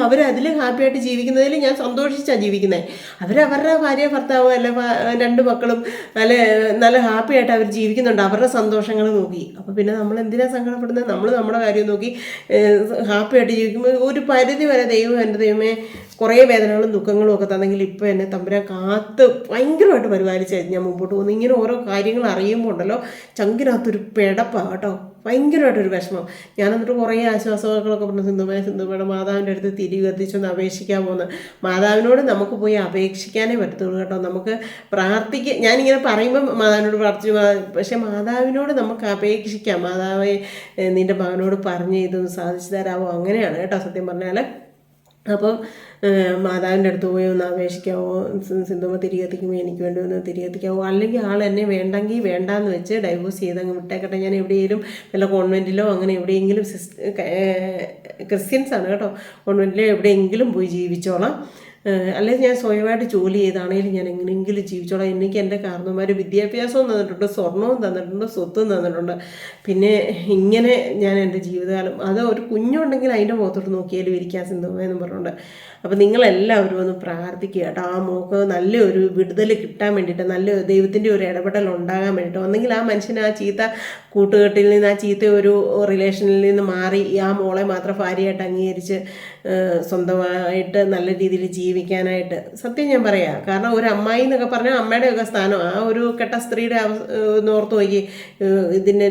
അവർ അതിൽ ഹാപ്പിയായിട്ട് ജീവിക്കുന്നതിൽ ഞാൻ സന്തോഷിച്ചാണ് ജീവിക്കുന്നത്. അവരവരുടെ ഭാര്യ ഭർത്താവ് അല്ലെ 2 മക്കളും നല്ല ഹാപ്പിയായിട്ട് അവർ ജീവിക്കുന്നുണ്ട്, അവരുടെ സന്തോഷങ്ങൾ നോക്കി. അപ്പോൾ പിന്നെ നമ്മൾ എന്തിനാണ് സങ്കടപ്പെടുന്നത്? നമ്മൾ നമ്മുടെ കാര്യം നോക്കി ഹാപ്പിയായിട്ട് ജീവിക്കുമ്പോൾ ഒരു പരിധി വരെ എൻ്റെ ദൈവമേ കുറേ വേദനകളും ദുഃഖങ്ങളും ഒക്കെ തന്നെങ്കിൽ ഇപ്പോൾ എന്നെ തമ്പുരാൻ കാത്ത് ഭയങ്കരമായിട്ട് പരിപാലിച്ചായിരുന്നു ഞാൻ മുമ്പോട്ട് പോകുന്നത്. ഇങ്ങനെ ഓരോ കാര്യങ്ങൾ അറിയുമ്പോൾ ഉണ്ടല്ലോ ചങ്കിനകത്തൊരു പിടപ്പാണ് കേട്ടോ, ഭയങ്കരമായിട്ടൊരു വിഷമം. ഞാൻ എന്നിട്ട് കുറേ ആശ്വാസങ്ങളൊക്കെ പറഞ്ഞു, സിന്ധുമേടെ മാതാവിൻ്റെ അടുത്ത് തിരി കത്തിച്ചൊന്ന് അപേക്ഷിക്കാൻ പോകുന്നത്. മാതാവിനോട് നമുക്ക് പോയി അപേക്ഷിക്കാനേ പറ്റത്തുള്ളൂ കേട്ടോ. നമുക്ക് ഞാനിങ്ങനെ പറയുമ്പോൾ മാതാവിനോട് പ്രാർത്ഥിച്ചു, പക്ഷേ മാതാവിനോട് നമുക്ക് അപേക്ഷിക്കാം. മാതാവേ നിൻ്റെ മകനോട് പറഞ്ഞ് ഇതൊന്ന് സാധിച്ചു തരാമോ, അങ്ങനെയാണ് കേട്ടോ സത്യം പറഞ്ഞാൽ. അപ്പം മാതാവിൻ്റെ അടുത്ത് പോയി ഒന്ന് അപേക്ഷിക്കാവോ, സിന്ധുമ്മ തിരികെത്തിക്കുമ്പോൾ എനിക്ക് വേണ്ടി ഒന്ന് തിരികെത്തിക്കാവോ, അല്ലെങ്കിൽ ആൾ എന്നെ വേണ്ടെങ്കിൽ വേണ്ടാന്ന് വെച്ച് ഡൈവോഴ്സ് ചെയ്തങ്ങ് വിട്ടേക്കട്ടെ, ഞാൻ എവിടെയെങ്കിലും വല്ല കോൺവെൻറ്റിലോ അങ്ങനെ എവിടെയെങ്കിലും ക്രിസ്ത്യൻസാണ് കേട്ടോ, കോൺവെൻറ്റിലോ എവിടെയെങ്കിലും പോയി ജീവിച്ചോളാം, അല്ലെങ്കിൽ ഞാൻ സ്വയമായിട്ട് ജോലി ചെയ്താണെങ്കിലും ഞാൻ എങ്ങനെയെങ്കിലും ജീവിച്ചോളാം. എനിക്ക് എൻ്റെ കാരണവന്മാർ വിദ്യാഭ്യാസവും തന്നിട്ടുണ്ട്, സ്വർണവും തന്നിട്ടുണ്ട്, സ്വത്തും തന്നിട്ടുണ്ട്. പിന്നെ ഇങ്ങനെ ഞാൻ എൻ്റെ ജീവിതകാലം അത് ഒരു കുഞ്ഞുണ്ടെങ്കിൽ അതിൻ്റെ മുഖത്തോട്ട് നോക്കിയാലും ഇരിക്കാൻ സിന്ധുവെന്ന് പറഞ്ഞുകൊണ്ട്. അപ്പോൾ നിങ്ങളെല്ലാവരും ഒന്ന് പ്രാർത്ഥിക്കുക കേട്ടോ, ആ മോക്ക് നല്ലൊരു വിടുതൽ കിട്ടാൻ വേണ്ടിയിട്ട്, നല്ല ദൈവത്തിൻ്റെ ഒരു ഇടപെടൽ ഉണ്ടാകാൻ വേണ്ടിയിട്ട്. ഒന്നെങ്കിൽ ആ മനുഷ്യന് ആ ചീത്ത കൂട്ടുകെട്ടിൽ നിന്ന്, ആ ചീത്ത ഒരു റിലേഷനിൽ നിന്ന് മാറി ആ മോളെ മാത്രം ഭാര്യയായിട്ട് അംഗീകരിച്ച് സ്വന്തമായിട്ട് നല്ല രീതിയിൽ ജീവിക്കാനായിട്ട്. സത്യം ഞാൻ പറയാം, കാരണം ഒരു അമ്മായി എന്നൊക്കെ പറഞ്ഞാൽ അമ്മയുടെയൊക്കെ സ്ഥാനം, ആ ഒരു കെട്ട സ്ത്രീയുടെ ഓർത്ത് നോക്കി ഇതിനെ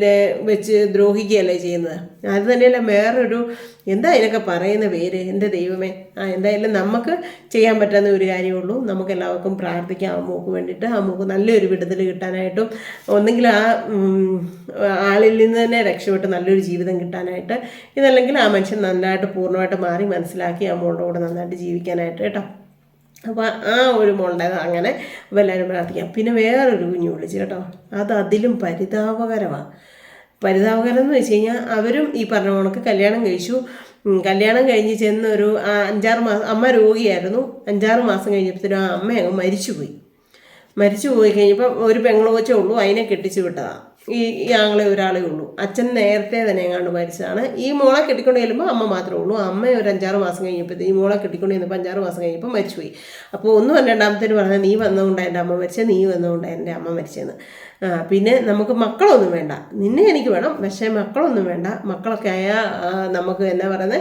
വെച്ച് ദ്രോഹിക്കുകയല്ലേ ചെയ്യുന്നത്. അത് തന്നെയല്ല വേറൊരു എന്താ ഇതിനൊക്കെ പറയുന്ന പേര്, എൻ്റെ ദൈവമേ. എന്തായാലും നമുക്ക് ചെയ്യാൻ പറ്റുന്ന ഒരു കാര്യമുള്ളൂ, നമുക്ക് എല്ലാവർക്കും പ്രാർത്ഥിക്കാം ആ മോക്ക് വേണ്ടിയിട്ട്, ആ മോക്ക് നല്ലൊരു വിടുതൽ കിട്ടാനായിട്ടും, ഒന്നെങ്കിൽ ആ ആളിൽ നിന്ന് തന്നെ രക്ഷപ്പെട്ട് നല്ലൊരു ജീവിതം കിട്ടാനായിട്ട്, ഇതല്ലെങ്കിൽ ആ മനുഷ്യൻ നന്നായിട്ട് പൂർണ്ണമായിട്ട് മാറി മനസ്സിലാക്കി ആ മോളുടെ കൂടെ നന്നായിട്ട് ജീവിക്കാനായിട്ട് കേട്ടോ. അപ്പോൾ ആ ഒരു മോളുടെ അങ്ങനെ എല്ലാവരും പ്രാർത്ഥിക്കാം. പിന്നെ വേറൊരു കുഞ്ഞു വിളിച്ചു കേട്ടോ, അതിലും പരിതാപകരമാണ്. പരിതാപകരം എന്ന് വെച്ച് കഴിഞ്ഞാൽ അവരും ഈ പറഞ്ഞ കണക്ക് കല്യാണം കഴിച്ചു. കല്യാണം കഴിഞ്ഞ് ചെന്ന് ഒരു 5-6 മാസം, അമ്മ രോഗിയായിരുന്നു, 5-6 മാസം കഴിഞ്ഞപ്പോഴത്തേനും ആ അമ്മ അങ്ങ് മരിച്ചു പോയി കഴിഞ്ഞപ്പോൾ ഒരു പെങ്ങളോച്ചേ ഉള്ളൂ, അതിനെ കെട്ടിച്ചു വിട്ടതാണ്. ഈ ആങ്ങളെ ഒരാളേ ഉള്ളൂ. അച്ഛൻ നേരത്തെ തന്നെ എങ്ങാണ്ട് മരിച്ചതാണ്. ഈ മോളെ കെട്ടിക്കൊണ്ട് ചെല്ലുമ്പോൾ അമ്മ മാത്രമേ ഉള്ളൂ. അമ്മ ഒരു 5-6 മാസം കഴിഞ്ഞപ്പോഴത്തേ ഈ മോളെ കെട്ടിക്കൊണ്ട് ചെന്നപ്പോൾ 5-6 മാസം കഴിഞ്ഞപ്പോൾ മരിച്ചുപോയി. അപ്പോൾ ഒന്നും രണ്ടാമത്തേന് പറഞ്ഞാൽ നീ വന്നതുകൊണ്ടാണ് എൻ്റെ അമ്മ മരിച്ചത്, നീ വന്നതുകൊണ്ടാണ് എൻ്റെ അമ്മ മരിച്ചതെന്ന്. പിന്നെ നമുക്ക് മക്കളൊന്നും വേണ്ട, നിന്നെ എനിക്ക് വേണം, പക്ഷേ മക്കളൊന്നും വേണ്ട, മക്കളൊക്കെ ആയാൽ നമുക്ക് എന്നാ പറയുന്നത്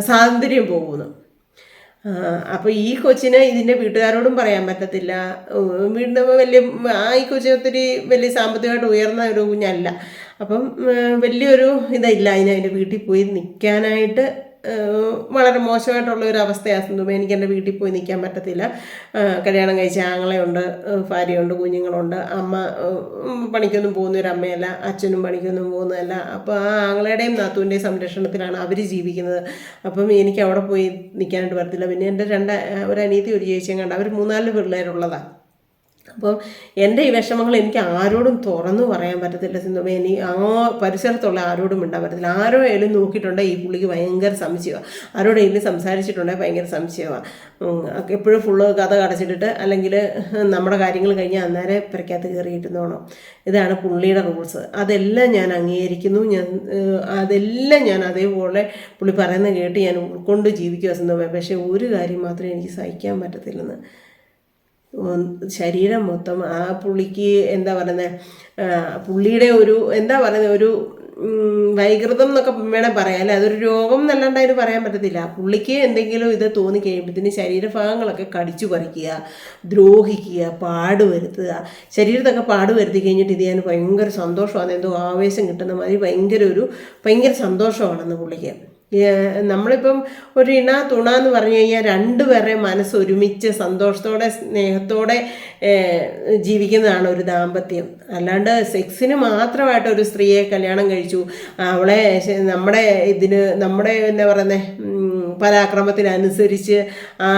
സ്വാതന്ത്ര്യം പോകുന്നു. അപ്പോൾ ഈ കൊച്ചിന് ഇതിൻ്റെ വീട്ടുകാരോടും പറയാൻ പറ്റത്തില്ല. വീടിന് വലിയ ഈ കൊച്ചിന് ഒത്തിരി വലിയ സാമ്പത്തികമായിട്ട് ഉയർന്ന ഒരു കുഞ്ഞല്ല. അപ്പം വലിയൊരു ഇതില്ല അതിൻ്റെ വീട്ടിൽ പോയി നിൽക്കാനായിട്ട്. വളരെ മോശമായിട്ടുള്ള ഒരു അവസ്ഥയായിരുന്നു. എനിക്ക് എൻ്റെ വീട്ടിൽ പോയി നിൽക്കാൻ പറ്റത്തില്ല. കല്യാണം കഴിച്ച ആങ്ങളയുണ്ട്, ഭാര്യയുണ്ട്, കുഞ്ഞുങ്ങളുണ്ട്. അമ്മ പണിക്കൊന്നും പോകുന്നൊരമ്മയല്ല, അച്ഛനും പണിക്കൊന്നും പോകുന്നതല്ല. അപ്പോൾ ആ ആങ്ങളയുടെയും നാത്തൂൻ്റെയും സംരക്ഷണത്തിലാണ് അവർ ജീവിക്കുന്നത്. അപ്പം എനിക്ക് അവിടെ പോയി നിൽക്കാനായിട്ട് പറ്റത്തില്ല. പിന്നെ എൻ്റെ ഒരു അനിയത്തി ഒരു ചേച്ചിയും കണ്ട്, അവർ 3-4 പിള്ളേരുള്ളതാണ്. അപ്പോൾ എൻ്റെ ഈ വിഷമങ്ങൾ എനിക്ക് ആരോടും തുറന്നു പറയാൻ പറ്റത്തില്ല സിന്ധുമേ. ആ പരിസരത്തുള്ള ആരോടും മിണ്ടാൻ പറ്റത്തില്ല. ആരോ എങ്കിലും നോക്കിയിട്ടുണ്ടെങ്കിൽ ഈ പുള്ളിക്ക് ഭയങ്കര സംശയമാണ്, ആരോടെങ്കിലും സംസാരിച്ചിട്ടുണ്ടെങ്കിൽ ഭയങ്കര സംശയമാണ്. എപ്പോഴും ഫുള്ള് കഥ കടച്ചിട്ടിട്ട് അല്ലെങ്കിൽ നമ്മുടെ കാര്യങ്ങൾ കഴിഞ്ഞാൽ അന്നേരം പെരക്കകത്ത് കയറിയിട്ടുന്നോണം. ഇതാണ് പുള്ളിയുടെ റൂൾസ്. അതെല്ലാം ഞാൻ അംഗീകരിക്കുന്നു. അതെല്ലാം ഞാൻ അതേപോലെ പുള്ളി പറയുന്നത് കേട്ട് ഞാൻ ഉൾക്കൊണ്ട് ജീവിക്കുക സിന്ധുമേ. പക്ഷേ ഒരു കാര്യം മാത്രമേ എനിക്ക് സഹിക്കാൻ പറ്റത്തില്ലെന്ന്, ശരീരം മൊത്തം ആ പുള്ളിക്ക് എന്താ പറയുന്നത്, പുള്ളിയുടെ ഒരു എന്താ പറയുന്നത് ഒരു വൈകൃതം എന്നൊക്കെ വേണേൽ പറയാം അല്ലേ. അതൊരു രോഗം എന്നല്ലാണ്ട് അതിന് പറയാൻ പറ്റത്തില്ല. പുള്ളിക്ക് എന്തെങ്കിലും ഇത് തോന്നിക്കഴിയുമ്പോഴത്തേന് ശരീരഭാഗങ്ങളൊക്കെ കടിച്ചു പറിക്കുക, ദ്രോഹിക്കുക, പാടുവരുത്തുക. ശരീരത്തൊക്കെ പാടുവരുത്തി കഴിഞ്ഞിട്ട് ഇത് ചെയ്യാൻ ഭയങ്കര സന്തോഷമാണ്, എന്തോ ആവേശം കിട്ടുന്ന മാതിരി ഭയങ്കര സന്തോഷമാണെന്ന് പുള്ളിക്ക്. നമ്മളിപ്പം ഒരു തുണ എന്ന് പറഞ്ഞു കഴിഞ്ഞാൽ രണ്ടുപേരുടെ മനസ്സൊരുമിച്ച് സന്തോഷത്തോടെ സ്നേഹത്തോടെ ജീവിക്കുന്നതാണ് ഒരു ദാമ്പത്യം. അല്ലാണ്ട് സെക്സിന് മാത്രമായിട്ട് ഒരു സ്ത്രീയെ കല്യാണം കഴിച്ചു, അവളെ നമ്മുടെ എന്താ പറയുന്നത് പരാക്രമത്തിനനുസരിച്ച് ആ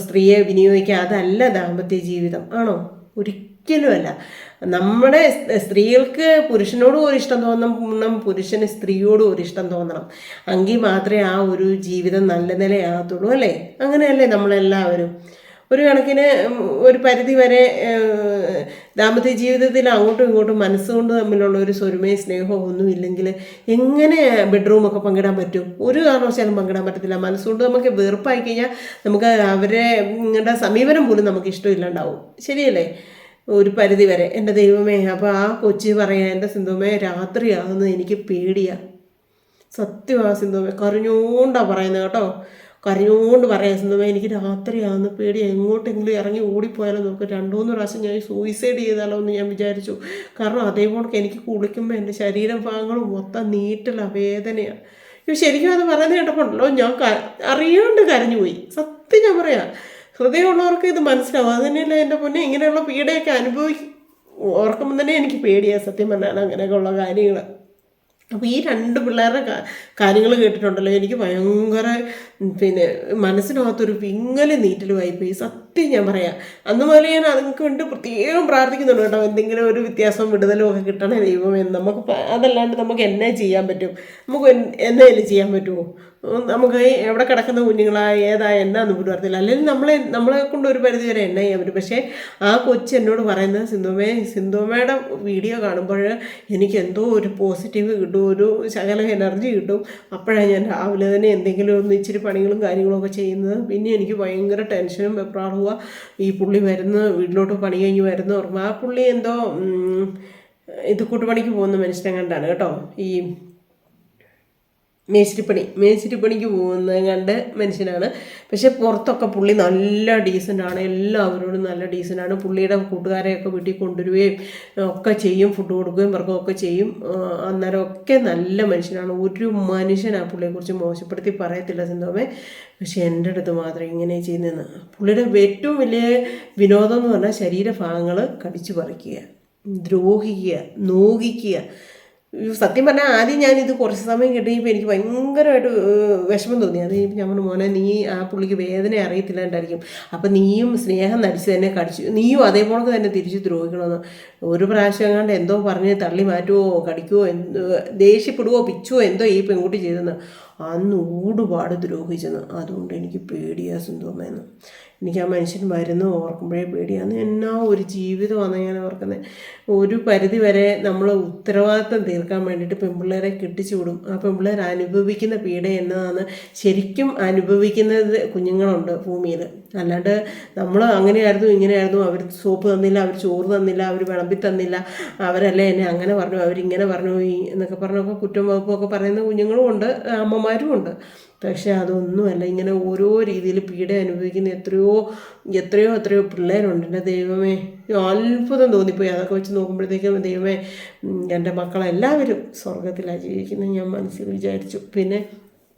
സ്ത്രീയെ വിനിയോഗിക്കുക, അതല്ല ദാമ്പത്യ ജീവിതം. ആണോ? ഒരിക്കലുമല്ല. നമ്മുടെ സ്ത്രീകൾക്ക് പുരുഷനോടും ഒരു ഇഷ്ടം തോന്നണം, പുരുഷന് സ്ത്രീയോടും ഒരു ഇഷ്ടം തോന്നണം. എങ്കിൽ മാത്രമേ ആ ഒരു ജീവിതം നല്ല നിലയാകത്തുള്ളൂ അല്ലേ? അങ്ങനെയല്ലേ നമ്മളെല്ലാവരും? ഒരു കണക്കിന് ഒരു പരിധി വരെ ദാമ്പത്യ ജീവിതത്തിൽ അങ്ങോട്ടും ഇങ്ങോട്ടും മനസ്സുകൊണ്ട് തമ്മിലുള്ള ഒരു സ്വരുമയും സ്നേഹവും ഒന്നും ഇല്ലെങ്കിൽ എങ്ങനെ ബെഡ്റൂമൊക്കെ പങ്കിടാൻ പറ്റും? ഒരു കാരണവശാലും പങ്കിടാൻ പറ്റത്തില്ല. മനസ്സുകൊണ്ട് നമുക്ക് വെറുപ്പായി കഴിഞ്ഞാൽ നമുക്ക് അവരുടെ സമീപനം പോലും നമുക്ക് ഇഷ്ടമില്ലാണ്ടാവും. ശരിയല്ലേ? ഒരു പരിധി വരെ. എൻ്റെ ദൈവമേ. അപ്പോൾ ആ കൊച്ചി പറയാം, എൻ്റെ സിന്ധുമേ രാത്രിയാകുന്നത് എനിക്ക് പേടിയാണ്. സത്യമാ സിന്ധുമേ, കരഞ്ഞോണ്ടാണ് പറയുന്നത് കേട്ടോ, കരഞ്ഞോണ്ട് പറയാം സിന്ധുമേ, എനിക്ക് രാത്രിയാകുന്ന പേടിയാണ്. എങ്ങോട്ടെങ്കിലും ഇറങ്ങി ഓടിപ്പോയാലോ നോക്ക്. 2-3 പ്രാവശ്യം ഞാൻ സൂയിസൈഡ് ചെയ്താലോ എന്ന് ഞാൻ വിചാരിച്ചു. കാരണം അതേപോലെ എനിക്ക് കുളിക്കുമ്പോൾ എൻ്റെ ശരീരഭാഗങ്ങൾ മൊത്തം നീറ്റല വേദനയാണ്. ശരിക്കും അത് പറയുന്നത് കേട്ടപ്പോണ്ടല്ലോ ഞാൻ അറിയാണ്ട് കരഞ്ഞുപോയി. സത്യം ഞാൻ പറയാം, ഹൃദയമുള്ളവർക്ക് ഇത് മനസ്സിലാവും. അത് തന്നെയല്ല എൻ്റെ പൊന്നെ, ഇങ്ങനെയുള്ള പീഡയൊക്കെ ഓർക്കുമ്പോൾ തന്നെ എനിക്ക് പേടിയാണ് സത്യം പറഞ്ഞാൽ അങ്ങനെയൊക്കെ ഉള്ള കാര്യങ്ങൾ. അപ്പോൾ ഈ രണ്ട് പിള്ളേരുടെ കാര്യങ്ങൾ കേട്ടിട്ടുണ്ടല്ലോ, എനിക്ക് ഭയങ്കര പിന്നെ മനസ്സിനകത്തൊരു വിങ്ങൽ നീറ്റലുമായിപ്പോയി. സത്യം ഞാൻ പറയാം. അന്ന് മുതൽ ഞാൻ അതുങ്ങൾക്ക് വേണ്ടി പ്രത്യേകം പ്രാർത്ഥിക്കുന്നുണ്ട് കേട്ടോ. എന്തെങ്കിലും ഒരു വ്യത്യാസം വിടുതലും ഒക്കെ കിട്ടണേ ദൈവമേ. നമുക്ക് അതല്ലാണ്ട് നമുക്ക് എന്നെ ചെയ്യാൻ പറ്റും? നമുക്ക് എന്തെങ്കിലും ചെയ്യാൻ പറ്റുമോ? നമുക്ക് എവിടെ കിടക്കുന്ന കുഞ്ഞുങ്ങളാ എന്നാന്ന് പോലും അറിയത്തില്ല. അല്ലെങ്കിൽ നമ്മളെ കൊണ്ട് ഒരു പരിധി വരെ എന്നാ ചെയ്യാൻ പറ്റും. പക്ഷേ ആ കൊച്ച് എന്നോട് പറയുന്നത്, സിന്ധുമ്മയുടെ വീഡിയോ കാണുമ്പോൾ എനിക്ക് എന്തോ ഒരു പോസിറ്റീവ് കിട്ടും, ഒരു ശകല എനർജി കിട്ടും. അപ്പോഴാണ് ഞാൻ രാവിലെ തന്നെ എന്തെങ്കിലും ഒന്ന് ഇച്ചിരി പണികളും കാര്യങ്ങളും ഒക്കെ ചെയ്യുന്നത്. പിന്നെ എനിക്ക് ഭയങ്കര ടെൻഷനും വെപ്രാളുക. ഈ പുള്ളി വീട്ടിലോട്ട് പണി കഴിഞ്ഞ് വരുന്ന ഓർമ്മ. ആ പുള്ളി എന്തോ ഇത് കൂട്ടുപണിക്ക് പോകുന്ന മനുഷ്യനെ കണ്ടാണ് കേട്ടോ. ഈ മേശിരിപ്പണിക്ക് പോകുന്നത് കണ്ട് മനുഷ്യനാണ്. പക്ഷെ പുറത്തൊക്കെ പുള്ളി നല്ല ഡീസൻ്റാണ്, എല്ലാവരോടും നല്ല ഡീസൻ്റാണ്. പുള്ളിയുടെ കൂട്ടുകാരെയൊക്കെ വീട്ടിൽ കൊണ്ടുവരികയും ഒക്കെ ചെയ്യും, ഫുഡ് കൊടുക്കുകയും വർക്കുകയൊക്കെ ചെയ്യും. അന്നേരമൊക്കെ നല്ല മനുഷ്യനാണ്. ഒരു മനുഷ്യൻ ആ പുള്ളിയെക്കുറിച്ച് മോശപ്പെടുത്തി പറയത്തില്ല സിന്ധുവേ. പക്ഷെ എൻ്റെ അടുത്ത് മാത്രം ഇങ്ങനെ ചെയ്യുന്നതെന്ന്. പുള്ളിയുടെ ഏറ്റവും വലിയ വിനോദം എന്ന് പറഞ്ഞാൽ ശരീരഭാഗങ്ങൾ കടിച്ചു പറിക്കുക, ദ്രോഹിക്കുക, നോവിക്കുക. സത്യം പറഞ്ഞാൽ ആദ്യം ഞാനിത് കുറച്ച് സമയം കിട്ടിയപ്പോൾ എനിക്ക് ഭയങ്കരമായിട്ട് വിഷമം തോന്നി. അത് ഞാൻ പറഞ്ഞു, മോനെ നീ ആ പുള്ളിക്ക് വേദന അറിയത്തില്ലാണ്ടായിരിക്കും, അപ്പം നീയും സ്നേഹം നടിച്ച് തന്നെ കടിച്ചു, നീയും അതേപോലെ തന്നെ തിരിച്ച് ദ്രോഹിക്കണമെന്ന്. ഒരു പ്രാവശ്യം എങ്ങാണ്ട് എന്തോ പറഞ്ഞ് തള്ളി മാറ്റുമോ കടിക്കുമോ ദേഷ്യപ്പെടുവോ പിച്ചുവോ എന്തോ ഈ പെൺകുട്ടി ചെയ്തെന്ന് അന്ന് ഊടുപാട് ദ്രോഹിച്ചെന്ന്. അതുകൊണ്ട് എനിക്ക് പേടിയാ സിന്ധുമ്മയെന്ന്. എനിക്ക് ആ മനുഷ്യൻ വരുന്ന ഓർക്കുമ്പോഴേ പേടിയാണ്. എന്നാ ഒരു ജീവിതമാണ് ഞാൻ ഓർക്കുന്നത്. ഒരു പരിധി വരെ നമ്മൾ ഉത്തരവാദിത്തം തീർക്കാൻ വേണ്ടിയിട്ട് പെൺപിള്ളേരെ കെട്ടിച്ചു വിടും. ആ പെൺപിള്ളേർ അനുഭവിക്കുന്ന പീഡ എന്നതാണ് ശരിക്കും അനുഭവിക്കുന്നത് കുഞ്ഞുങ്ങളുണ്ട് ഭൂമിയിൽ. അല്ലാണ്ട് നമ്മൾ അങ്ങനെയായിരുന്നു ഇങ്ങനെയായിരുന്നു, അവർ സോപ്പ് തന്നില്ല, അവർ ചോറ് തന്നില്ല, അവർ വിളമ്പി തന്നില്ല, അവരല്ലേ എന്നെ അങ്ങനെ പറഞ്ഞു, അവരിങ്ങനെ പറഞ്ഞു എന്നൊക്കെ പറഞ്ഞൊക്കെ കുറ്റം വകുപ്പൊക്കെ പറയുന്ന കുഞ്ഞുങ്ങളും ഉണ്ട്, അമ്മമാരും ഉണ്ട്. പക്ഷെ അതൊന്നുമല്ല. ഇങ്ങനെ ഓരോ രീതിയിൽ പീഡ അനുഭവിക്കുന്ന എത്രയോ പിള്ളേരുണ്ട്. എൻ്റെ ദൈവമേ, അത്ഭുതം തോന്നിപ്പോയി. അതൊക്കെ വെച്ച് നോക്കുമ്പോഴത്തേക്കും ദൈവമേ, എൻ്റെ മക്കളെല്ലാവരും സ്വർഗത്തിലാണ് ജീവിക്കുന്നത് ഞാൻ മനസ്സിൽ വിചാരിച്ചു. പിന്നെ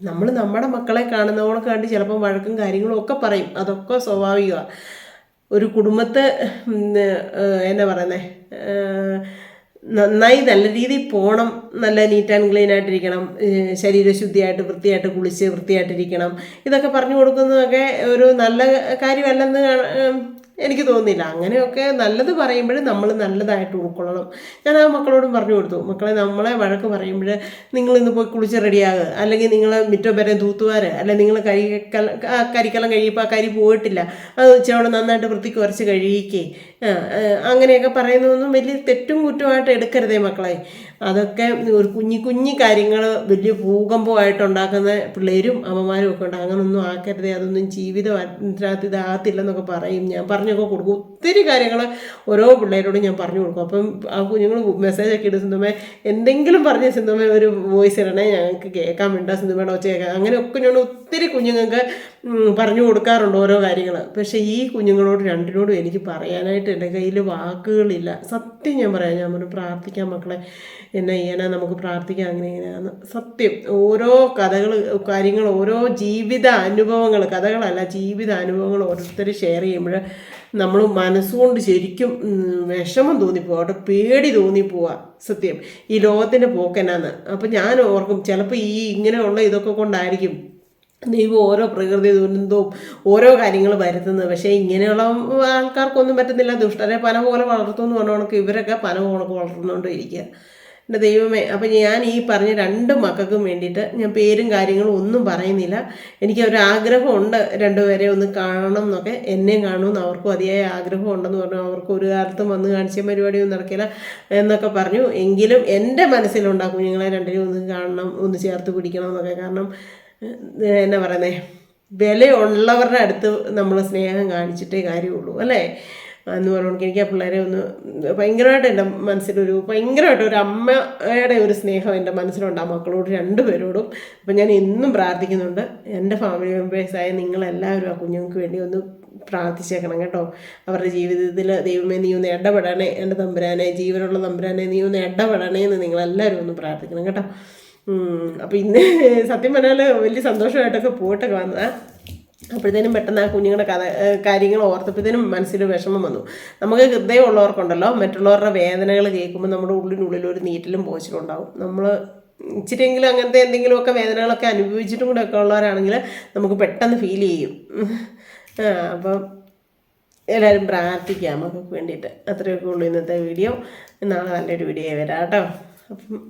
നമ്മൾ നമ്മുടെ മക്കളെ കാണുന്നവളെ കണ്ട് ചിലപ്പോൾ വഴക്കും കാര്യങ്ങളും ഒക്കെ പറയും, അതൊക്കെ സ്വാഭാവികമാണ്. ഒരു കുടുംബത്തെ എന്നാ പറയുന്നത്, നന്നായി നല്ല രീതിയിൽ പോകണം, നല്ല നീറ്റ് ആൻഡ് ക്ലീൻ ആയിട്ടിരിക്കണം, ശരീരശുദ്ധിയായിട്ട് വൃത്തിയായിട്ട് കുളിച്ച് വൃത്തിയായിട്ടിരിക്കണം. ഇതൊക്കെ പറഞ്ഞു കൊടുക്കുന്നതൊക്കെ ഒരു നല്ല കാര്യമല്ലെന്ന് എനിക്ക് തോന്നുന്നില്ല. അങ്ങനെയൊക്കെ നല്ലത് പറയുമ്പോൾ നമ്മൾ നല്ലതായിട്ട് ഉൾക്കൊള്ളണം. ഞാൻ ആ മക്കളോടും പറഞ്ഞു കൊടുത്തു, മക്കളെ നമ്മളെ വഴക്ക് പറയുമ്പോൾ നിങ്ങളിന്ന് പോയി കുളിച്ച് റെഡിയാകുക, അല്ലെങ്കിൽ നിങ്ങൾ മിറ്റം വരെ തൂത്തുവാർ, അല്ലെങ്കിൽ നിങ്ങൾ കരിക്കലം കഴിയിപ്പോൾ ആ കരി പോയിട്ടില്ല, അത് ഇച്ചിരി നന്നായിട്ട് വൃത്തിക്ക് ഉരച്ച് കഴിയിക്കേ, അങ്ങനെയൊക്കെ പറയുന്നതൊന്നും വലിയ തെറ്റും കുറ്റമായിട്ട് എടുക്കരുതേ മക്കളെ. അതൊക്കെ ഒരു കുഞ്ഞി കാര്യങ്ങൾ വലിയ ഭൂകമ്പമായിട്ടുണ്ടാക്കുന്ന പിള്ളേരും അമ്മമാരും ഒക്കെ ഉണ്ട്. അങ്ങനൊന്നും ആക്കരുതേ, അതൊന്നും ജീവിതത്തിനകത്ത് ഇതാകത്തില്ലെന്നൊക്കെ പറയും. ഞാൻ പറഞ്ഞൊക്കെ കൊടുക്കും. ഒത്തിരി കാര്യങ്ങൾ ഓരോ പിള്ളേരോടും ഞാൻ പറഞ്ഞു കൊടുക്കും. അപ്പം ആ കുഞ്ഞുങ്ങൾ മെസ്സേജൊക്കെ ഇടും, സിന്ധുമേ എന്തെങ്കിലും പറഞ്ഞ സിന്ധുമേ ഒരു വോയിസ് ഇടണേ, ഞങ്ങൾക്ക് കേൾക്കാൻ വേണ്ട, സിന്ധുമയുടെ ഒച്ച കേൾക്കാം. അങ്ങനെയൊക്കെ ഞാൻ ഒത്തിരി കുഞ്ഞുങ്ങൾക്ക് പറഞ്ഞു കൊടുക്കാറുണ്ട് ഓരോ കാര്യങ്ങൾ. പക്ഷേ ഈ കുഞ്ഞുങ്ങളോട് രണ്ടിനോടും എനിക്ക് പറയാനായിട്ട് എൻ്റെ കയ്യിൽ വാക്കുകളില്ല. സത്യം ഞാൻ പറയാം. ഞാൻ പറഞ്ഞു, പ്രാർത്ഥിക്കാം മക്കളെ, എന്നാ ചെയ്യാനാ, നമുക്ക് പ്രാർത്ഥിക്കാം, അങ്ങനെ ഇങ്ങനെയാന്ന്. സത്യം ഓരോ കാര്യങ്ങൾ ഓരോ ജീവിത അനുഭവങ്ങൾ, കഥകളല്ല ജീവിത അനുഭവങ്ങൾ ഓരോരുത്തർ ഷെയർ ചെയ്യുമ്പോൾ നമ്മൾ മനസ്സുകൊണ്ട് ശരിക്കും വിഷമം തോന്നിപ്പോവുക, അവിടെ പേടി തോന്നിപ്പോവുക. സത്യം ഈ ലോകത്തിൻ്റെ പോക്കെന്നാന്ന്. അപ്പം ഞാൻ ഓർക്കും, ചിലപ്പോൾ ഈ ഇങ്ങനെയുള്ള ഇതൊക്കെ കൊണ്ടായിരിക്കും ദൈവം ഓരോ പ്രകൃതി ദുരന്തവും ഓരോ കാര്യങ്ങൾ വരുത്തുന്നത്. പക്ഷേ ഇങ്ങനെയുള്ള ആൾക്കാർക്കൊന്നും പറ്റുന്നില്ല. ദുഷ്ടരെ പന പോലെ വളർത്തുമെന്ന് പറഞ്ഞുകൊണ്ട് ഇവരൊക്കെ പന കണക്ക് വളർത്തുന്നുകൊണ്ടിരിക്കുക. എൻ്റെ ദൈവമേ. അപ്പം ഞാൻ ഈ പറഞ്ഞ രണ്ട് മക്കൾക്കും വേണ്ടിയിട്ട് ഞാൻ പേരും കാര്യങ്ങളും ഒന്നും പറയുന്നില്ല. എനിക്ക് ഒരാഗ്രഹമുണ്ട് രണ്ടുപേരെ ഒന്ന് കാണണം എന്നൊക്കെ. എന്നെയും കാണുമെന്ന് അവർക്കും അതിയായ ആഗ്രഹം ഉണ്ടെന്ന് പറഞ്ഞു. അവർക്ക് ഒരു കാലത്തും വന്ന് കാണിച്ച പരിപാടിയൊന്നും നടക്കില്ല എന്നൊക്കെ പറഞ്ഞു. എങ്കിലും എൻ്റെ മനസ്സിലുണ്ടാകും കുഞ്ഞുങ്ങളെ രണ്ടിനും ഒന്ന് കാണണം, ഒന്ന് ചേർത്ത് പിടിക്കണം എന്നൊക്കെ. കാരണം എന്നാ പറയുന്നത്, വിലയുള്ളവരുടെ അടുത്ത് നമ്മൾ സ്നേഹം കാണിച്ചിട്ടേ കാര്യമുള്ളൂ അല്ലേ എന്ന് പറഞ്ഞുകൊണ്ട് എനിക്ക് ആ പിള്ളേരെ ഒന്ന് ഭയങ്കരമായിട്ട് എൻ്റെ മനസ്സിലൊരു ഭയങ്കരമായിട്ട് ഒരു അമ്മയുടെ ഒരു സ്നേഹം എൻ്റെ മനസ്സിലുണ്ട് ആ മക്കളോട് രണ്ടുപേരോടും. അപ്പം ഞാൻ എന്നും പ്രാർത്ഥിക്കുന്നുണ്ട്. എൻ്റെ ഫാമിലി മെമ്പേഴ്സായ നിങ്ങളെല്ലാവരും ആ കുഞ്ഞുങ്ങൾക്ക് വേണ്ടി ഒന്ന് പ്രാർത്ഥിച്ചേക്കണം കേട്ടോ. അവരുടെ ജീവിതത്തിൽ ദൈവമേ നീ ഒന്ന് ഇടപെടണേ, എൻ്റെ തമ്പുരാനെ, ജീവനുള്ള തമ്പുരാനെ നീ ഒന്ന് ഇടപെടണേ എന്ന് നിങ്ങളെല്ലാവരും ഒന്ന് പ്രാർത്ഥിക്കണം കേട്ടോ. അപ്പോൾ ഇന്ന് സത്യം പറഞ്ഞാൽ വലിയ സന്തോഷമായിട്ടൊക്കെ പോയിട്ടൊക്കെ വന്നതാണ്. അപ്പോഴത്തേനും പെട്ടെന്ന് ആ കുഞ്ഞുങ്ങളുടെ കാര്യങ്ങൾ ഓർത്തപ്പോഴത്തേനും മനസ്സിൽ വിഷമം വന്നു. നമുക്ക് ഹൃദയമുള്ളവർക്കുണ്ടല്ലോ, മറ്റുള്ളവരുടെ വേദനകൾ കേൾക്കുമ്പോൾ നമ്മുടെ ഉള്ളിനുള്ളിൽ ഒരു നീറ്റലും പോച്ചിലും ഉണ്ടാവും. നമ്മൾ ഇച്ചിരിയെങ്കിലും അങ്ങനത്തെ എന്തെങ്കിലുമൊക്കെ വേദനകളൊക്കെ അനുഭവിച്ചിട്ടും കൂടെ ഒക്കെ ഉള്ളവരാണെങ്കിൽ നമുക്ക് പെട്ടെന്ന് ഫീൽ ചെയ്യും. അപ്പം എല്ലാവരും പ്രാർത്ഥിക്കാം നമുക്ക് വേണ്ടിയിട്ട്. അത്രയൊക്കെ ഉള്ളൂ ഇന്നത്തെ വീഡിയോ. നാളെ നല്ലൊരു വീഡിയോ വരാം കേട്ടോ. അപ്പം